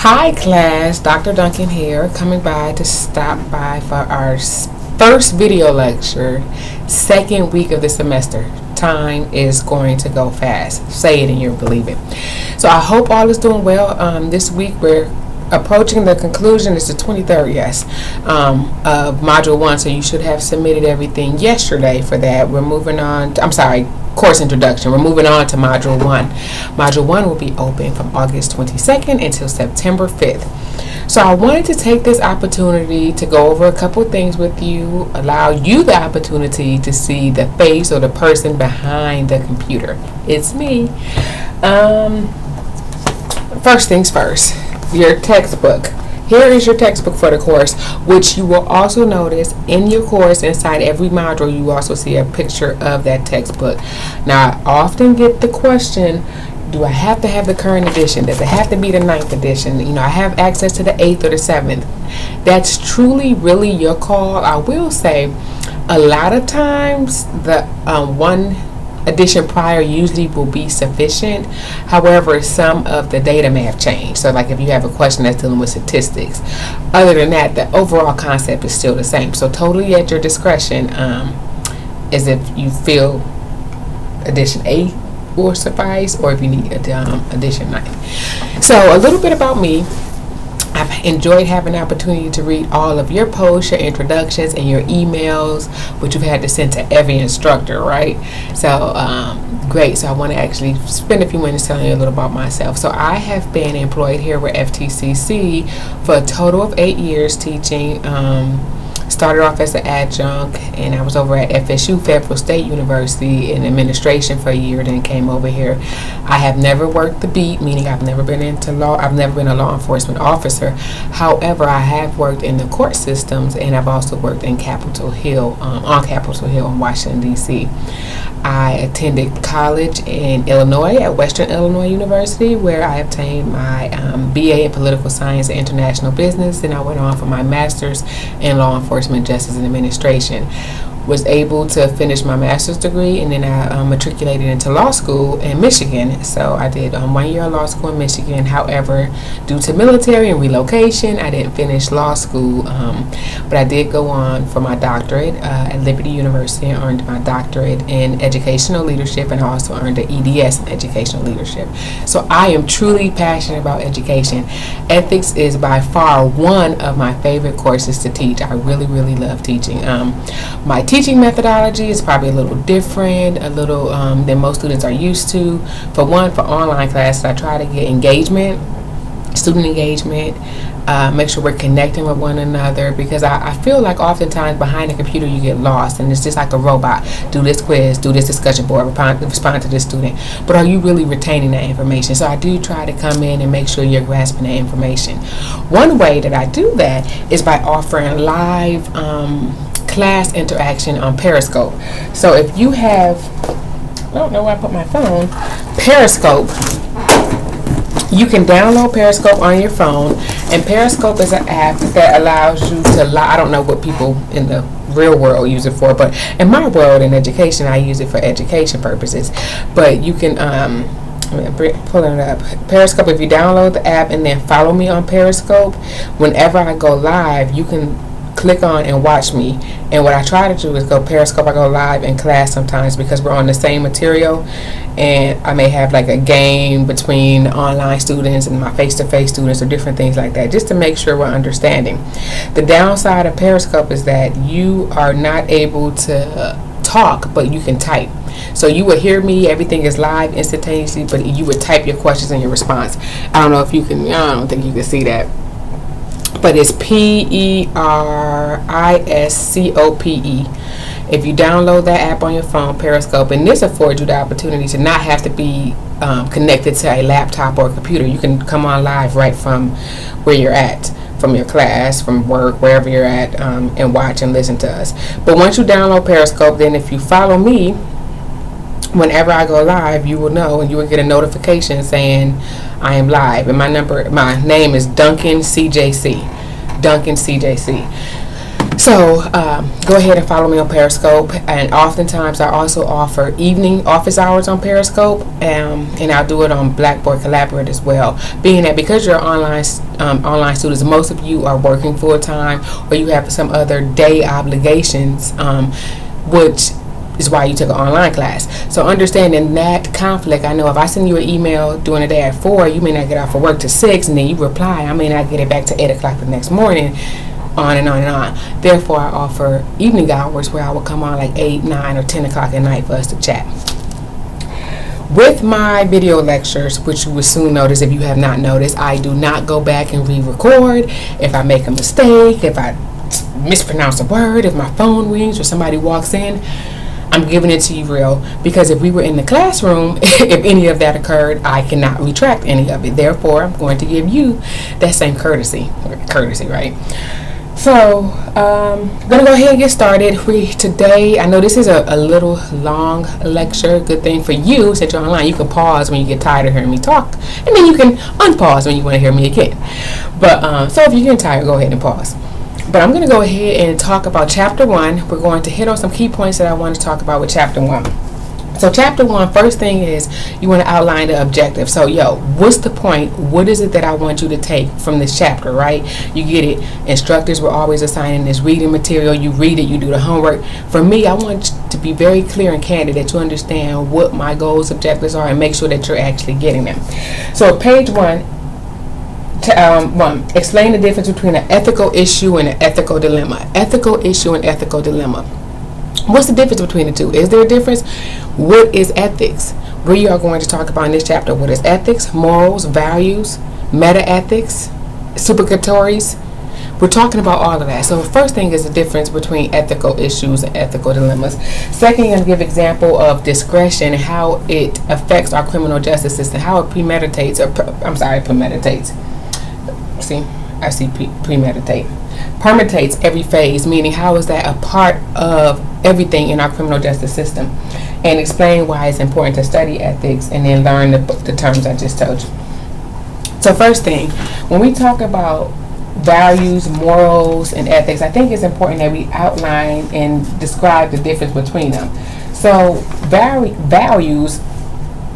Hi class, Dr. Duncan here, coming by to stop by for our first video lecture, second week of the semester. Time is going to go fast. Say it and you'll believe it. So I hope all is doing well. This week we're approaching the conclusion. It's the 23rd, yes, of Module 1, so you should have submitted everything yesterday for that. We're moving on to, course introduction. We're moving on to Module 1. Module 1 will be open from August 22nd until September 5th. So I wanted to take this opportunity to go over a couple of things with you, allow you the opportunity to see the face or the person behind the computer. It's me. First things first, your textbook. Here is your textbook for the course, which you will also notice in your course. Inside every module, you also see a picture of that textbook. Now, I often get the question, do I have to have the current edition? Does it have to be the 9th edition? You know, I have access to the 8th or the 7th. That's truly, really your call. I will say, a lot of times, the one edition prior usually will be sufficient. However, some of the data may have changed. So like if you have a question that's dealing with statistics, other than that, the overall concept is still the same. So totally at your discretion, is if you feel edition 8 will suffice, or if you need edition 9. So a little bit about me. I've enjoyed having the opportunity to read all of your posts, your introductions, and your emails, which you've had to send to every instructor, right? So, great. So I want to actually spend a few minutes telling you a little about myself. So I have been employed here with FTCC for a total of 8 years teaching. Started off as an adjunct, and I was over at FSU, Fayetteville State University, in administration for a year, then came over here. I have never worked the beat, meaning I've never been into law. I've never been a law enforcement officer. However, I have worked in the court systems, and I've also worked in Capitol Hill, on Capitol Hill in Washington, D.C. I attended college in Illinois at Western Illinois University, where I obtained my BA in Political Science and International Business, and I went on for my master's in Law Enforcement, Justice, and Administration. Was able to finish my master's degree, and then I matriculated into law school in Michigan. So I did 1 year of law school in Michigan. However, due to military and relocation, I didn't finish law school, but I did go on for my doctorate at Liberty University and earned my doctorate in educational leadership, and I also earned an EDS in educational leadership. So I am truly passionate about education. Ethics is by far one of my favorite courses to teach. I really, really love teaching. My teaching methodology is probably a little different, than most students are used to. For online classes, I try to get student engagement, make sure we're connecting with one another, because I feel like oftentimes behind the computer you get lost, and it's just like a robot. Do this quiz, do this discussion board, respond to this student. But are you really retaining that information? So I do try to come in and make sure you're grasping that information. One way that I do that is by offering live class interaction on Periscope. So if you have, I don't know where I put my phone, Periscope, you can download Periscope on your phone, and Periscope is an app that allows you to I don't know what people in the real world use it for, but in my world in education, I use it for education purposes. But you can pulling it up. Periscope, if you download the app and then follow me on Periscope, whenever I go live, you can click on and watch me. And what I try to do is go Periscope. I go live in class sometimes because we're on the same material, and I may have like a game between online students and my face-to-face students, or different things like that, just to make sure we're understanding. The downside of Periscope is that you are not able to talk, but you can type. So you would hear me, everything is live instantaneously, but you would type your questions and your response. I don't know if you can, I don't think you can see that, but it's Periscope. If you download that app on your phone, Periscope, and this affords you the opportunity to not have to be connected to a laptop or a computer. You can come on live right from where you're at, from your class, from work, wherever you're at, and watch and listen to us. But once you download Periscope, then if you follow me, whenever I go live, you will know, and you will get a notification saying I am live. And my name is Duncan CJC. Duncan CJC. So go ahead and follow me on Periscope, and oftentimes I also offer evening office hours on Periscope, and I'll do it on Blackboard Collaborate as well. Being that because you're online students, most of you are working full time or you have some other day obligations, which is why you took an online class. So understanding that conflict, I know if I send you an email during the day at 4, you may not get off of work to 6, and then you reply, I may not get it back to 8 o'clock the next morning. On and on and on. Therefore, I offer evening hours where I will come on like 8, 9, or 10 o'clock at night for us to chat. With my video lectures, which you will soon notice if you have not noticed, I do not go back and re-record. If I make a mistake, if I mispronounce a word, if my phone rings or somebody walks in, I'm giving it to you real, because if we were in the classroom, if any of that occurred, I cannot retract any of it. Therefore, I'm going to give you that same courtesy, right? So, I'm going to go ahead and get started. Today, I know this is a little long lecture. Good thing for you, since you're online, you can pause when you get tired of hearing me talk, and then you can unpause when you want to hear me again. But, so if you're getting tired, go ahead and pause. But I'm going to go ahead and talk about Chapter 1. We're going to hit on some key points that I want to talk about with Chapter 1. So Chapter 1, first thing is you want to outline the objective. So, what's the point? What is it that I want you to take from this chapter, right? You get it. Instructors were always assigning this reading material. You read it, you do the homework. For me, I want to be very clear and candid that you understand what my goals, objectives are, and make sure that you're actually getting them. So page 1, explain the difference between an ethical issue and an ethical dilemma. Ethical issue and ethical dilemma. What's the difference between the two? Is there a difference? What is ethics? We are going to talk about in this chapter what is ethics, morals, values, meta-ethics, supercategories. We're talking about all of that. So the first thing is the difference between ethical issues and ethical dilemmas. Second, I'm going to give an example of discretion and how it affects our criminal justice system, how it premeditates. See, I see premeditate. Permutates every phase, meaning how is that a part of everything in our criminal justice system, and explain why it's important to study ethics and then learn the terms I just told you. So first thing, when we talk about values, morals, and ethics, I think it's important that we outline and describe the difference between them. So values,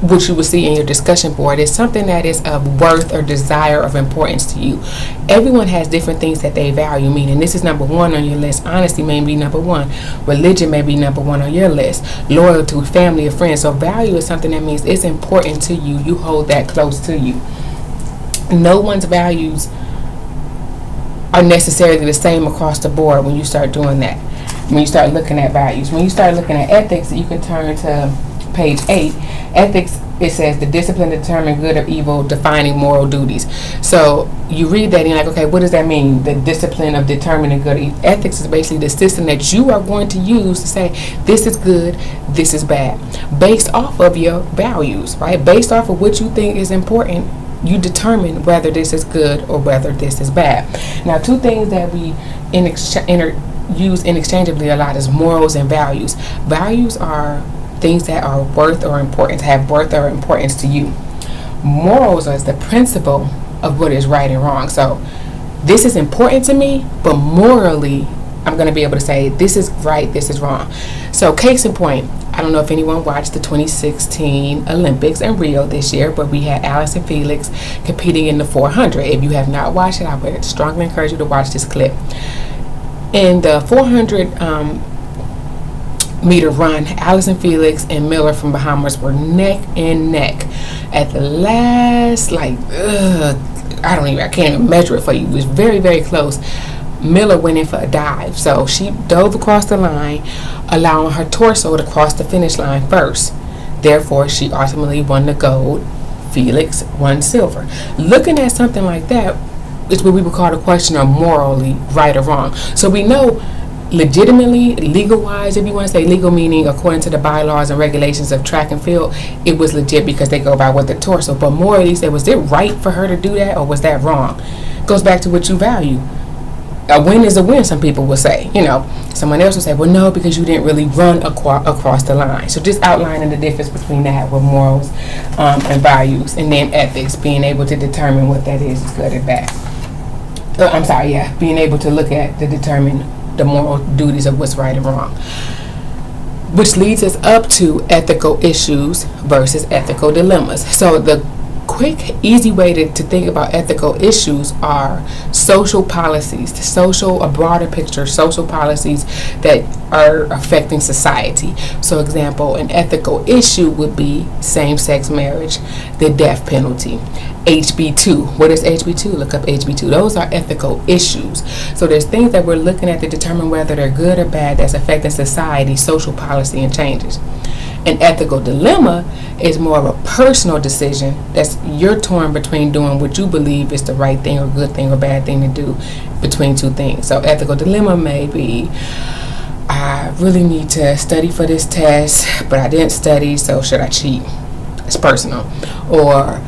which you will see in your discussion board, is something that is of worth or desire of importance to you. Everyone has different things that they value, meaning this is number 1 on your list. Honesty may be number 1. Religion may be number 1 on your list. Loyalty, family, or friends. So value is something that means it's important to you. You hold that close to you. No one's values are necessarily the same across the board when you start doing that. When you start looking at values. When you start looking at ethics, you can turn to page 8. Ethics, it says the discipline to determine good or evil, defining moral duties. So you read that and you're like, okay, what does that mean? The discipline of determining good or evil. Ethics is basically the system that you are going to use to say this is good, this is bad, based off of your values, right? Based off of what you think is important, you determine whether this is good or whether this is bad. Now, two things that we use interchangeably a lot is morals and values. Values are things that are worth or important, have worth or importance to you. Morals is the principle of what is right and wrong. So this is important to me, but morally, I'm going to be able to say this is right, this is wrong. So case in point, I don't know if anyone watched the 2016 Olympics in Rio this year, but we had Alice and Felix competing in the 400. If you have not watched it, I would strongly encourage you to watch this clip. In the 400 meter run, Allison Felix and Miller from Bahamas were neck and neck. At the last, I can't even measure it for you. It was very, very close. Miller went in for a dive, so she dove across the line, allowing her torso to cross the finish line first. Therefore, she ultimately won the gold. Felix won silver. Looking at something like that is what we would call the question of morally right or wrong. So we know legitimately, legal-wise, if you want to say legal, meaning according to the bylaws and regulations of track and field, it was legit because they go by what the torso. But morally, say, was it right for her to do that, or was that wrong? Goes back to what you value. A win is a win, some people will say. Someone else will say, well, no, because you didn't really run across the line. So just outlining the difference between that with morals and values, and then ethics, being able to determine what that is good or bad. Being able to look at to determine the moral duties of what's right and wrong. Which leads us up to ethical issues versus ethical dilemmas. So the quick, easy way to think about ethical issues are social policies, a broader picture, social policies that are affecting society. So example, an ethical issue would be same-sex marriage, the death penalty, HB2. What is HB2? Look up HB2. Those are ethical issues. So there's things that we're looking at to determine whether they're good or bad that's affecting society, social policy, and changes. An ethical dilemma is more of a personal decision that's you're torn between doing what you believe is the right thing or good thing or bad thing to do between two things. So ethical dilemma may be, I really need to study for this test, but I didn't study, so should I cheat? It's personal. Or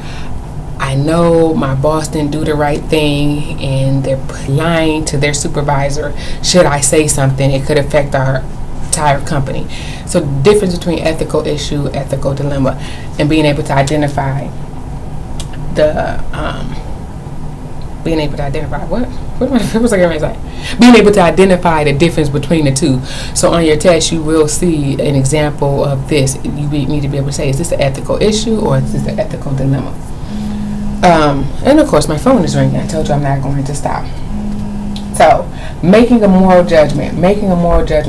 I know my boss didn't do the right thing and they're lying to their supervisor. Should I say something? It could affect our entire company. So the difference between ethical issue, ethical dilemma, and being able to identify being able to identify the difference between the two. So on your test, you will see an example of this. You need to be able to say, is this an ethical issue or is this an ethical dilemma? And of course, my phone is ringing. I told you I'm not going to stop. So, making a moral judgment.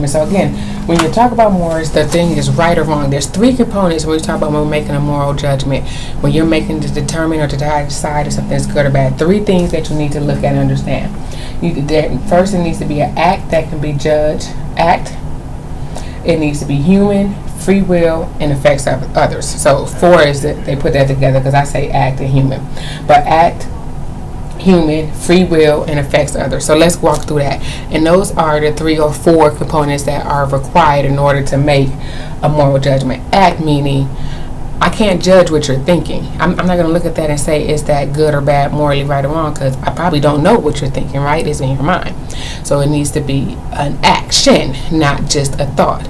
So again, when you talk about morals, the thing is right or wrong. There's three components when we talk about when we're making a moral judgment. When you're making to determine or to decide if something is good or bad. Three things that you need to look at and understand. First, it needs to be an act that can be judged. It needs to be human, free will, and effects of others. So 4 is that they put that together because I say act and human. But act, human, free will, and affects others. So let's walk through that. And those are the 3 or 4 components that are required in order to make a moral judgment. Act meaning I can't judge what you're thinking. I'm not going to look at that and say is that good or bad, morally right or wrong, because I probably don't know what you're thinking, right? It's in your mind. So it needs to be an action, not just a thought.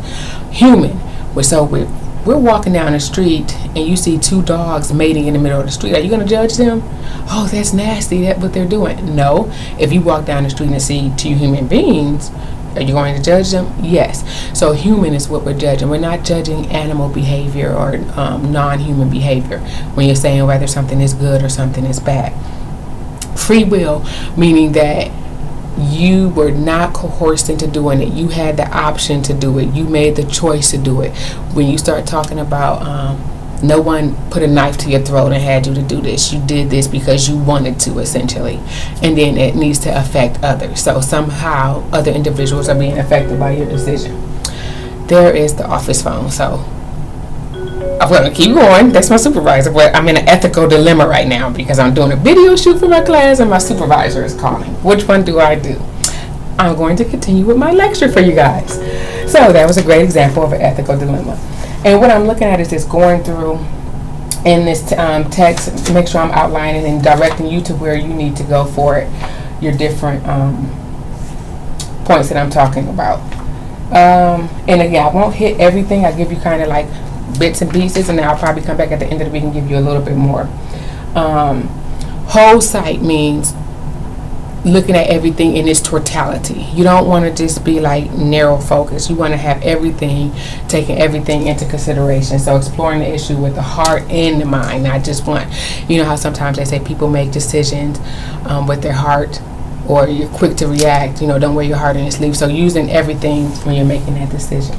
Human. So we're walking down the street and you see 2 dogs mating in the middle of the street. Are you going to judge them? Oh, that's nasty. That's what they're doing. No. If you walk down the street and see 2 human beings, are you going to judge them? Yes. So human is what we're judging. We're not judging animal behavior or non-human behavior when you're saying whether something is good or something is bad. Free will, meaning that you were not coerced into doing it. You had the option to do it. You made the choice to do it. When you start talking about no one put a knife to your throat and had you to do this. You did this because you wanted to, essentially. And then it needs to affect others. So somehow other individuals are being affected by your decision. There is the office phone. So I'm going to keep going. That's my supervisor. But I'm in an ethical dilemma right now because I'm doing a video shoot for my class and my supervisor is calling. Which one do I do? I'm going to continue with my lecture for you guys. So that was a great example of an ethical dilemma. And what I'm looking at is just going through in this text, make sure I'm outlining and directing you to where you need to go for it, your different points that I'm talking about. And again, I won't hit everything. I'll give you kind of like bits and pieces, and then I'll probably come back at the end of the week and give you a little bit more. Whole sight means looking at everything in its totality. You don't want to just be like narrow focus. You want to have everything, taking everything into consideration. So exploring the issue with the heart and the mind, not just one. You know how sometimes they say people make decisions with their heart, or you're quick to react, don't wear your heart on your sleeve. So using everything when you're making that decision.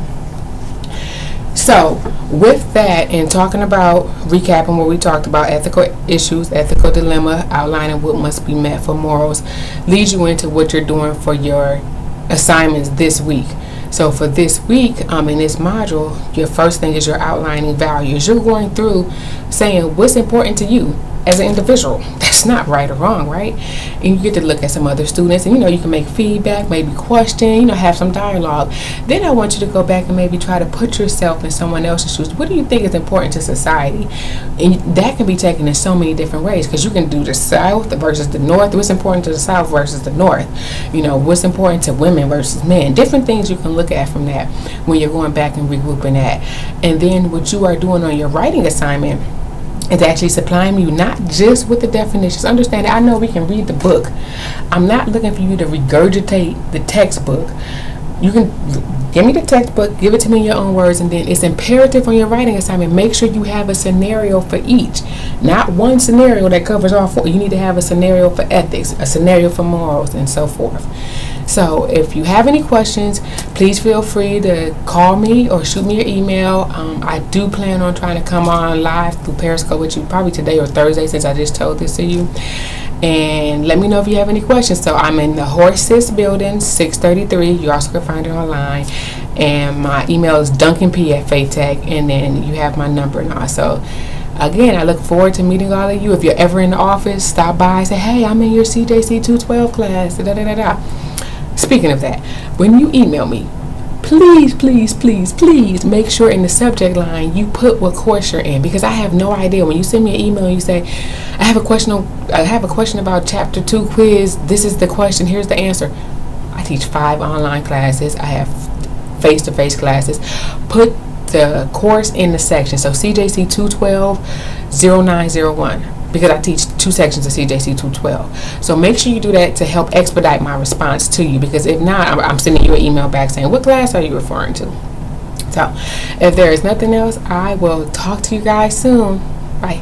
So with that, and talking about, recapping what we talked about, ethical issues, ethical dilemma, outlining what must be met for morals, leads you into what you're doing for your assignments this week. So for this week, in this module, your first thing is you're outlining values. You're going through saying what's important to you as an individual. That's not right or wrong, right? And you get to look at some other students, and you can make feedback, maybe question, have some dialogue. Then I want you to go back and maybe try to put yourself in someone else's shoes. What do you think is important to society? And that can be taken in so many different ways, because you can do the South versus the North. What's important to the South versus the North? What's important to women versus men? Different things you can look at from that when you're going back and regrouping that. And then what you are doing on your writing assignment, is actually supplying you not just with the definitions. Understand that I know we can read the book. I'm not looking for you to regurgitate the textbook. You can give me the textbook, give it to me in your own words, and then it's imperative on your writing assignment. Make sure you have a scenario for each. Not one scenario that covers all four. You need to have a scenario for ethics, a scenario for morals, and so forth. So if you have any questions, please feel free to call me or shoot me your email. I do plan on trying to come on live through Periscope with you probably today or Thursday, since I just told this to you. And let me know if you have any questions. So I'm in the Horses building, 633. You also can find it online. And my email is duncanp@faithtech. And then you have my number now. So again, I look forward to meeting all of you. If you're ever in the office, stop by and say, hey, I'm in your CJC 212 class. Da, da, da, da. Speaking of that, when you email me, please, please, please, please make sure in the subject line you put what course you're in, because I have no idea. When you send me an email and you say, I have a question about chapter 2 quiz, this is the question, here's the answer. I teach 5 online classes. I have face-to-face classes. Put the course in the section. So CJC 212 0901, because I teach 2 sections of CJC 212. So make sure you do that to help expedite my response to you, because if not, I'm sending you an email back saying, what class are you referring to? So if there is nothing else, I will talk to you guys soon. Bye.